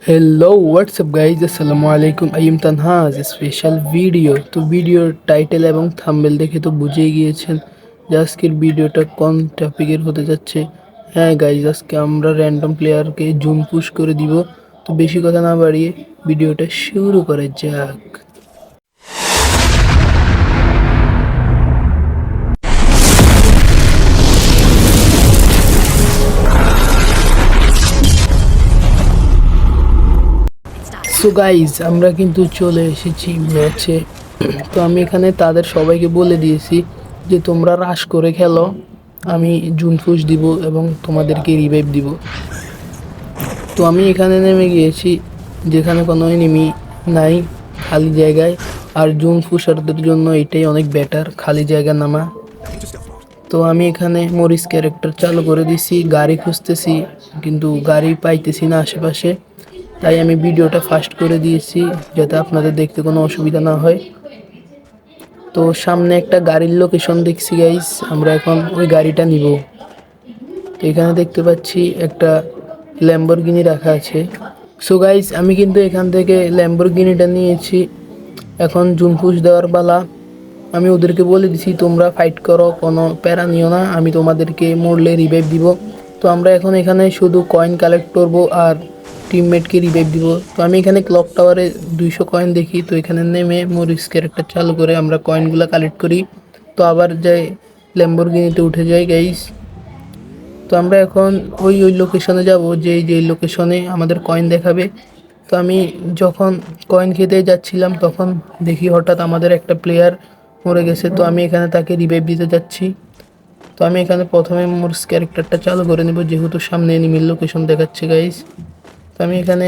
Hello what's up guys আসসালামু আলাইকুম I'm তানহাজ special video. তো ভিডিওর টাইটেল এবং থাম্বনেল দেখে তো বুঝেই গিয়েছেন যে আজকের ভিডিওটা কোন টপিকের হতে যাচ্ছে। হ্যাঁ গাইজ, আজকে আমরা র্যান্ডম প্লেয়ারকে জুম পুশ করে দিব। তো বেশি কথা না বাড়িয়ে ভিডিওটা শুরু করা যাক। সো গাইজ, আমরা কিন্তু চলে এসেছি ম্যাচে। তো আমি এখানে তাদের সবাইকে বলে দিয়েছি যে তোমরা রাশ করে খেলো, আমি জুন ফুস দিব এবং তোমাদেরকে রিভাইভ দিব। তো আমি এখানে নেমে গিয়েছি যেখানে কোনো এনিমি নাই, খালি জায়গায়। আর জুন ফুসারদের জন্য এটাই অনেক বেটার, খালি জায়গা নামা। তো আমি এখানে মরিস ক্যারেক্টার চালু করে দিছি, গাড়ি খুঁজতেছি কিন্তু গাড়ি পাইতেছি না আশেপাশে। তাই আমি ভিডিওটা ফাস্ট করে দিয়েছি যাতে আপনাদের দেখতে কোনো অসুবিধা না হয়। তো সামনে একটা গাড়ির লোকেশন দেখছি গাইস, আমরা এখন ওই গাড়িটা নিব। তো এখানে দেখতে পাচ্ছি একটা ল্যাম্বরগিনি রাখা আছে। সো গাইস, আমি কিন্তু এখান থেকে ল্যাম্বরগিনিটা নিয়েছি। এখন জুন পুশ দেওয়ার পালা। আমি ওদেরকে বলে দিছি তোমরা ফাইট করো, কোনো প্যারা নিও না, আমি তোমাদেরকে মরলে রিভাইভ দিব। তো আমরা এখন এখানে শুধু কয়েন কালেক্ট করব আর টিমমেটকে রিভাইভ দিব। তো আমি এখানে ক্লক টাওয়ারে 200 কয়েন দেখি, তো এখানে নেমে মরিস ক্যারেক্টার চালু করে আমরা কয়েনগুলো কালেক্ট করি। তো আবার যাই ল্যাম্বরগিনিতে উঠে যাই গাইস। তো আমরা এখন ওই লোকেশনে যাব যেই লোকেশনে আমাদের কয়েন দেখাবে। তো আমি যখন কয়েন খেতে যাচ্ছিলাম তখন দেখি হঠাৎ আমাদের একটা প্লেয়ার মরে গেছে। তো আমি এখানে তাকে রিভাইভ দিতে যাচ্ছি। তো আমি এখানে প্রথমে মোরস ক্যারেক্টারটা চালু করে নেব যেহেতু সামনে এনিমির লোকেশন দেখাচ্ছে গাইস। তো আমি এখানে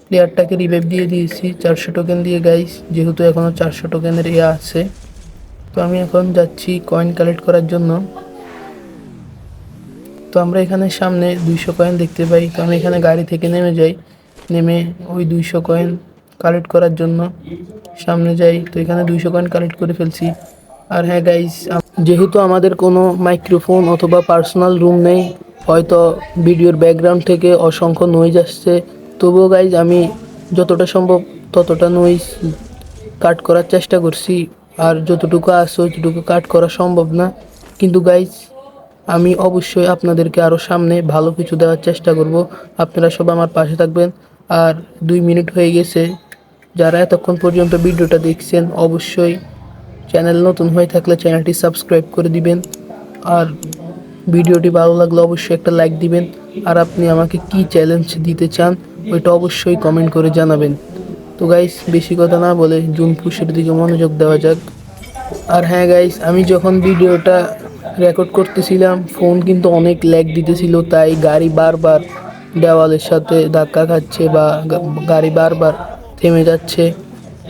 প্লেয়ারটাকে রিভাইভ দিয়ে দিয়েছি 400 টোকেন দিয়ে গাইস, যেহেতু এখনও 400 টোকেনের আছে। তো আমি এখন যাচ্ছি কয়েন কালেক্ট করার জন্য। তো আমরা এখানে সামনে 200 কয়েন দেখতে পাই। তো আমি এখানে গাড়ি থেকে নেমে যাই, নেমে ওই 200 কয়েন কালেক্ট করার জন্য সামনে যাই। তো এখানে 200 কয়েন কালেক্ট করে ফেলছি। আর হ্যাঁ গাইস, যেহেতু আমাদের কোনো মাইক্রোফোন অথবা পার্সোনাল রুম নেই, হয়তো ভিডিওর ব্যাকগ্রাউন্ড থেকে অসংখ্য নয়েজ আসছে, তবুও গাইস আমি যতটা সম্ভব ততটা নয়েজ কাট করার চেষ্টা করছি। আর যতটুকু আসছে ততটুকু কাট করা সম্ভব না, কিন্তু গাইস আমি অবশ্যই আপনাদেরকে আরও সামনে ভালো কিছু দেওয়ার চেষ্টা করব। আপনারা সব আমার পাশে থাকবেন। আর 2 মিনিট হয়ে গেছে, যারা এতক্ষণ পর্যন্ত ভিডিওটা দেখছেন অবশ্যই চ্যানেল নতুন হয়ে থাকলে চ্যানেলটি সাবস্ক্রাইব করে দিবেন। আর ভিডিওটি ভালো লাগলে অবশ্যই একটা লাইক দিবেন। আর আপনি আমাকে কি চ্যালেঞ্জ দিতে চান ওইটা অবশ্যই কমেন্ট করে জানাবেন। তো গাইস, বেশি কথা না বলে জুন পুশের দিকে মনোযোগ দেওয়া যাক। আর হ্যাঁ গাইস, আমি যখন ভিডিওটা রেকর্ড করতেছিলাম ফোন কিন্তু অনেক ল্যাগ দিতেছিল, তাই গাড়ি বারবার দেওয়ালের সাথে ধাক্কা খাচ্ছে বা গাড়ি বারবার থেমে যাচ্ছে,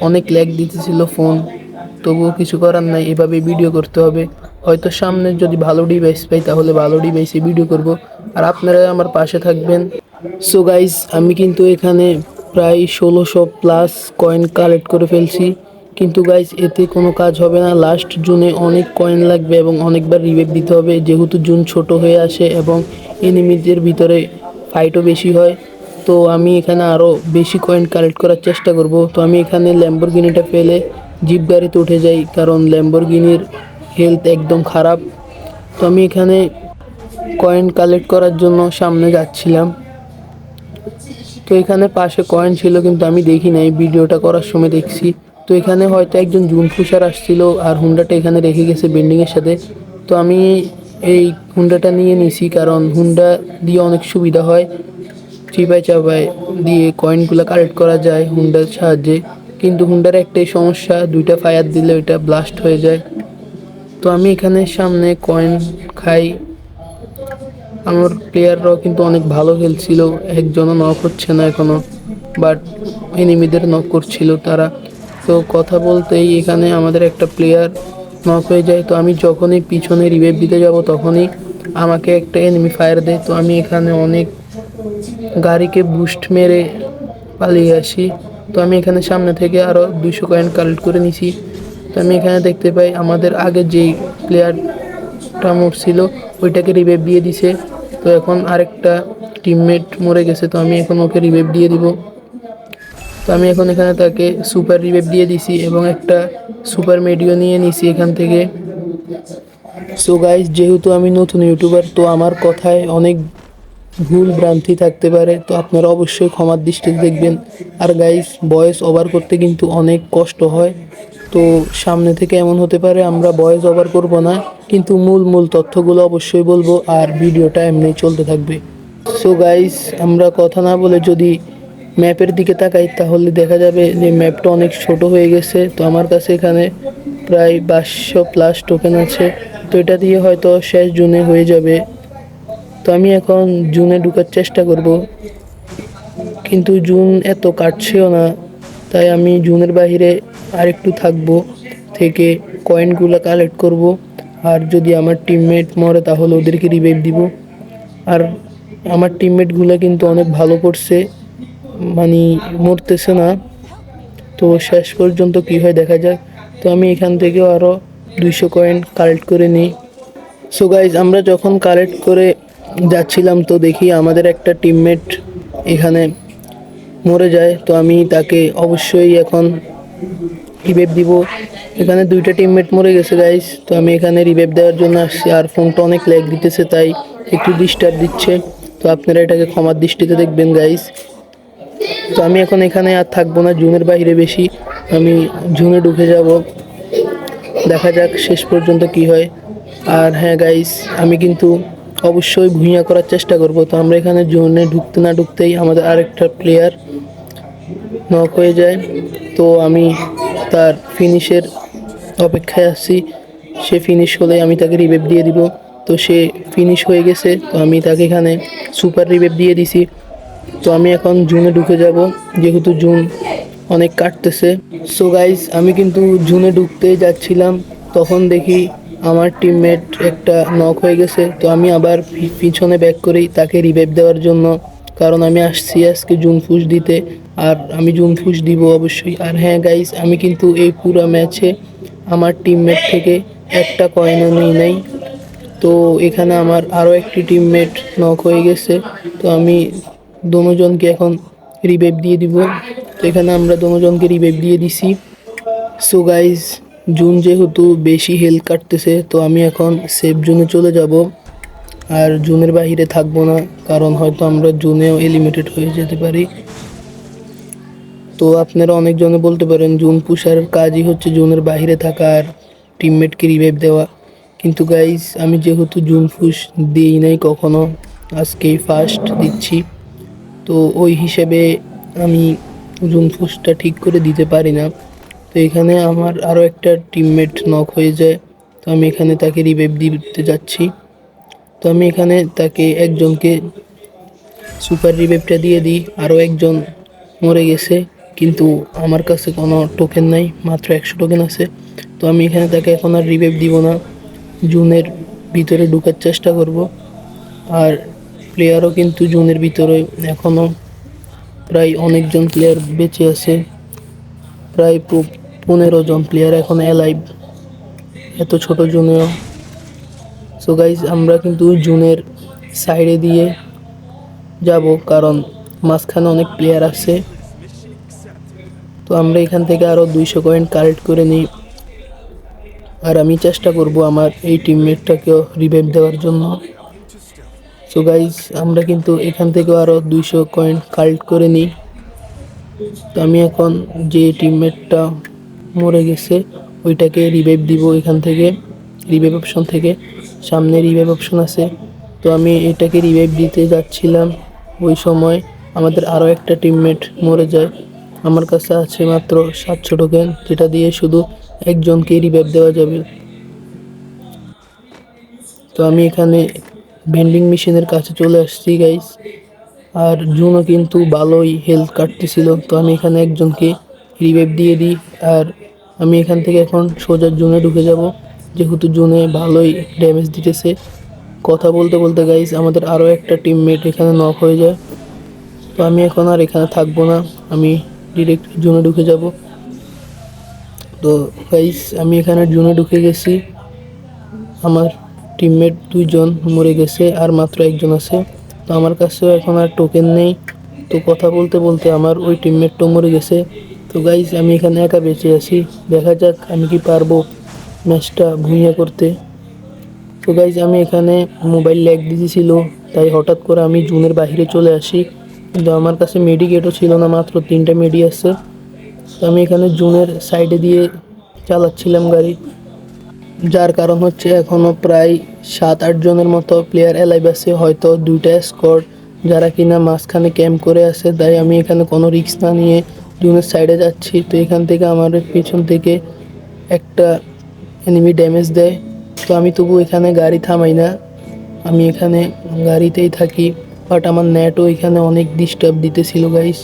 অনেক ল্যাগ দিতেছিল ফোন। তবুও কিছু করার নাই, এভাবে ভিডিও করতে হবে। হয়তো সামনে যদি ভালো ডিভাইস পাই তাহলে ভালো ডিভাইসে ভিডিও করব। আর আপনারা আমার পাশে থাকবেন। সো গাইস, আমি কিন্তু এখানে প্রায় 1600 প্লাস কয়েন কালেক্ট করে ফেলছি, কিন্তু গাইস এতে কোনো কাজ হবে না। লাস্ট জুনে অনেক কয়েন লাগবে এবং অনেকবার রিভাইভ দিতে হবে, যেহেতু জুন ছোট হয়ে আসে এবং এনিমিদের ভিতরে ফাইটও বেশি হয়। তো আমি এখানে আরও বেশি কয়েন কালেক্ট করার চেষ্টা করব। তো আমি এখানে ল্যাম্বরগিনিটা ফেলে জিপ গাড়িতে উঠে যাই, কারণ ল্যাম্বরগিনির হেলথ একদম খারাপ। তো আমি এখানে কয়েন কালেক্ট করার জন্য সামনে যাচ্ছিলাম। তো এখানে পাশে কয়েন ছিল কিন্তু আমি দেখি নাই, ভিডিওটা করার সময় দেখছি। তো এখানে হয়তো একজন জুন পুষার আসছিল আর হুন্ডাটা এখানে রেখে গেছে বিল্ডিংয়ের সাথে। তো আমি এই হুন্ডাটা নিয়ে নিছি, কারণ হুন্ডা দিয়ে অনেক সুবিধা হয়, চিপায় চাপায় দিয়ে কয়েনগুলো কালেক্ট করা যায় হুন্ডার সাহায্যে। কিন্তু হুন্ডার একটাই সমস্যা, 2টা ফায়ার দিলে ওইটা ব্লাস্ট হয়ে যায়। তো আমি এখানে সামনে কয়েন খাই। আমার প্লেয়াররাও কিন্তু অনেক ভালো খেলছিল, একজনও নক হচ্ছে না এখনও, বাট এনিমিদের নক করছিল তারা। তো কথা বলতেই এখানে আমাদের একটা প্লেয়ার নক হয়ে যায়। তো আমি যখনই পিছনে রিভাইভ দিতে যাব তখনই আমাকে একটা এনিমি ফায়ার দেয়। তো আমি এখানে অনেক গাড়িকে বুস্ট মেরে পালিয়ে আসি। তো আমি এখানে সামনে থেকে আরও 200 কয়েন কালেক্ট করে নিছি। তো আমি এখানে দেখতে পাই আমাদের আগে যেই প্লেয়ারটা মরছিল ওইটাকে রিভাইভ দিয়ে দিছে। তো এখন আরেকটা টিমমেট মরে গেছে, তো আমি এখন ওকে রিভাইভ দিয়ে দিব। তো আমি এখন এখানে তাকে সুপার রিভাইভ দিয়ে দিছি এবং একটা সুপার মেডিও নিয়ে নিছি এখান থেকে। সো গাইস, যেহেতু আমি নতুন ইউটিউবার, তো আমার কথায় অনেক ভুল ভ্রান্তি থাকতে পারে, তো আপনারা অবশ্যই ক্ষমার দৃষ্টিতে দেখবেন। আর গাইস, ভয়েস ওভার করতে কিন্তু অনেক কষ্ট হয়, তো সামনে থেকে এমন হতে পারে আমরা ভয়েস ওভার করব না, কিন্তু মূল মূল তথ্যগুলো অবশ্যই বলবো আর ভিডিওটা এমনি চলতে থাকবে। সো গাইস, আমরা কথা না বলে যদি ম্যাপের দিকে তাকাই তাহলে দেখা যাবে যে ম্যাপটা অনেক ছোট হয়ে গেছে। তো আমার কাছে এখানে প্রায় 500+ টোকেন আছে, তো এটা দিয়ে হয়তো শেষ জুনে হয়ে যাবে। তো আমি এখন জুনে ঢোকার চেষ্টা করব, কিন্তু জুন এত কাটছেও না, তাই আমি জুনের বাইরে আরেকটু থাকবো, থেকে কয়েনগুলো কালেক্ট করব। আর যদি আমার টিমমেট মরে তাহলে ওদেরকে রিভাইভ দিব। আর আমার টিমমেটগুলো কিন্তু অনেক ভালো করছে, মানে মরতেছে না। তো শেষ পর্যন্ত কী হয় দেখা যাক। তো আমি এখান থেকেও আরও 200 কয়েন কালেক্ট করে নিই। সো গাইজ, আমরা যখন কালেক্ট করে যাচ্ছিলাম তো দেখি আমাদের একটা টিমমেট এখানে মরে যায়, তো আমি তাকে অবশ্যই এখন রিভাইভ দিব। এখানে 2টা টিমমেট মরে গেছে গাইজ, তো আমি এখানে রিভাইভ দেওয়ার জন্য আসছি। আর ফোনটা অনেক ল্যাগ দিতেছে, তাই একটু ডিস্টার্ব দিচ্ছে, তো আপনারা এটাকে ক্ষমার দৃষ্টিতে দেখবেন গাইজ। তো আমি এখন এখানে আর থাকবো না জুনের বাইরে বেশি, আমি জুনে ঢুকে যাব, দেখা যাক শেষ পর্যন্ত কি হয়। আর হ্যাঁ গাইস, আমি কিন্তু অবশ্যই ভুঁইয়া করার চেষ্টা করব। তো আমরা এখানে জোনে ঢুকতে না ঢুকতেই আমাদের আরেকটা প্লেয়ার নক হয়ে যায়, তো আমি তার ফিনিশের অপেক্ষায় আছি। সে ফিনিশ হলে আমি তাকে রিভাইভ দিয়ে দিব। তো সে ফিনিশ হয়ে গেছে, তো আমি তাকে এখানে সুপার রিভাইভ দিয়ে দিছি। তো আমি এখন জুনে ঢুকে যাব, যেহেতু জুন অনেক কাটতেছে। সো গাইস, আমি কিন্তু জুনে ঢুকতেই যাচ্ছিলাম, তখন দেখি আমার টিমমেট একটা নক হয়ে গেছে। তো আমি আবার পিছনে ব্যাক করি তাকে রিভাইভ দেওয়ার জন্য, কারণ আমি আসছি আজকে জুন ফুশ দিতে, আর আমি জুন ফুশ দিব অবশ্যই। আর হ্যাঁ গাইস, আমি কিন্তু এই পুরো ম্যাচে আমার টিমমেট থেকে একটা কয়েনও নিই নাই। তো এখানে আমার আরও একটি টিমমেট নক হয়ে গেছে, তো আমি দোনোজনকে এখন রিভাইভ দিয়ে দিব। তো এখানে আমরা দোনোজনকে রিভাইভ দিয়ে দিছি। সো গাইজ, জুন যেহেতু বেশি হেলথ কাটতেছে, তো আমি এখন সেফ জোনে চলে যাব, আর জুনের বাইরে থাকবো না, কারণ হয়তো আমরা জুনেও এলিমিনেটেড হয়ে যেতে পারি। তো আপনারা অনেকজনে বলতে পারেন জুন পুষারের কাজই হচ্ছে জুনের বাইরে থাকা আর টিমমেটকে রিভাইভ দেওয়া, কিন্তু গাইজ, আমি যেহেতু জুন পুশ দিই নাই কখনো, আজকেই ফার্স্ট দিচ্ছি, তো ওই হিসেবে আমি জুন পুশটা ঠিক করে দিতে পারি না। তো এখানে আমার আরও একটা টিমমেট নক হয়ে যায়, তো আমি এখানে তাকে রিভাইভ দিতে যাচ্ছি। তো আমি এখানে তাকে একজনকে সুপার রিভাইভটা দিয়ে দিই, আরও একজন মরে গেছে, কিন্তু আমার কাছে কোনো টোকেন নাই, মাত্র 100 টোকেন আছে। তো আমি এখানে তাকে এখন আর রিভাইভ দিব না, জুনের ভিতরে ঢোকার চেষ্টা করব। আর প্লেয়ারও কিন্তু জুনের ভিতরে এখনও প্রায় অনেকজন প্লেয়ার বেঁচে আছে, প্রায় 15 জন প্লেয়ার এখন অ্যালাইভ, এত ছোট জুনেও। সো গাইজ, আমরা কিন্তু জুনের সাইডে দিয়ে যাব, কারণ মাঝখানে অনেক প্লেয়ার আছে। তো আমরা এখান থেকে আরও 200 কয়েন কালেক্ট করে নিই, আর আমি চেষ্টা করব আমার এই টিমমেটটাকেও রিভাইভ দেওয়ার জন্য। সো গাইজ, আমরা কিন্তু এখান থেকেও আরও 200 কয়েন কালেক্ট করে নিই। তো আমি এখন যে টিমমেটটা মরে গেছে ওইটাকে রিভাইভ দিব এখান থেকে, রিভাইভ অপশন থেকে, সামনে রিভাইভ অপশন আছে। তো আমি এটাকে রিভাইভ দিতে যাচ্ছিলাম, ওই সময় আমাদের আরও একটা টিমমেট মরে যায়। আমার কাছে আছে মাত্র 700 টোকেন, যেটা দিয়ে শুধু একজনকে রিভাইভ দেওয়া যাবে। তো আমি এখানে ভেন্ডিং মেশিনের কাছে চলে আসছি গাইস, আর জুনও কিন্তু ভালোই হেলথ কাটতেছিল, তো আমি এখানে একজনকে রিভাইভ দিয়ে দিই। আর আমি এখান থেকে এখন সোজা জুনে ঢুকে যাব, যেহেতু জুনে ভালোই ড্যামেজ দিতেছে। কথা বলতে বলতে গাইস, আমাদের আরও একটা টিমমেট এখানে নক হয়ে যায়, তো আমি এখন আর এখানে থাকবো না, আমি ডিরেক্ট জুনে ঢুকে যাব। তো গাইস, আমি এখানে জুনে ঢুকে গেছি, আমার টিমমেট 2 জন মরে গেছে আর মাত্র 1 জন আছে। তো আমার কাছেও এখন আর টোকেন নেই। তো কথা বলতে বলতে আমার ওই টিমমেটটাও মরে গেছে। তো গাইজ আমি এখানে একা বেঁচে আছি, দেখা যাক আমি কি পারবো ম্যাচটা ভুইয়া করতে। তো গাইজ আমি এখানে মোবাইল ল্যাগ দিয়েছিল, তাই হঠাৎ করে আমি জুনের বাইরে চলে আসি, কিন্তু আমার কাছে মেডিকেটও ছিল না, মাত্র 3টা মেডি আছে। তো আমি এখানে জুনের সাইডে দিয়ে চালাচ্ছিলাম গাড়ি, যার কারণ হচ্ছে এখনও প্রায় 7-8 জনের মতো প্লেয়ার অ্যালাইভ আছে, হয়তো 2টা স্কোয়াড যারা কিনা মাঝখানে ক্যাম্প করে আছে। তাই আমি এখানে কোনো রিস্ক না নিয়ে জুনের সাইডে যাচ্ছি। তো এখান থেকে আমার পেছন থেকে একটা এনিমি ড্যামেজ দেয়। তো আমি তবু এখানে গাড়ি থামাই না, আমি এখানে গাড়িতেই থাকি। বাট আমার নেটও এখানে অনেক ডিস্টার্ব দিতেছিল গাইস।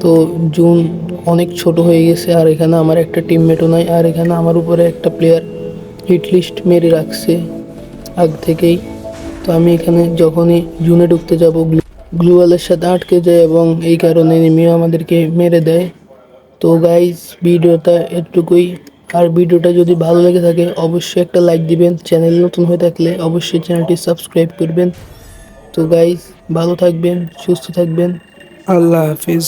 তো জুন অনেক ছোট হয়ে গেছে, আর এখানে আমার একটা টিমমেটও নাই, আর এখানে আমার উপরে একটা প্লেয়ার হিট লিস্ট মেরে রাখছে আগ থেকেই। তো আমি এখানে যখনই জুনে ঢুকতে যাব গ্লুয়ালের সাথে আটকে যায় এবং এই কারণে এনিমিও আমাদেরকে মেরে দেয়। তো গাইজ ভিডিওটা এটুকুই। আর ভিডিওটা যদি ভালো লেগে থাকে অবশ্যই একটা লাইক দিবেন, চ্যানেল নতুন হয়ে থাকলে অবশ্যই চ্যানেলটি সাবস্ক্রাইব করবেন। তো গাইজ ভালো থাকবেন, সুস্থ থাকবেন, আল্লাহ হাফিজ।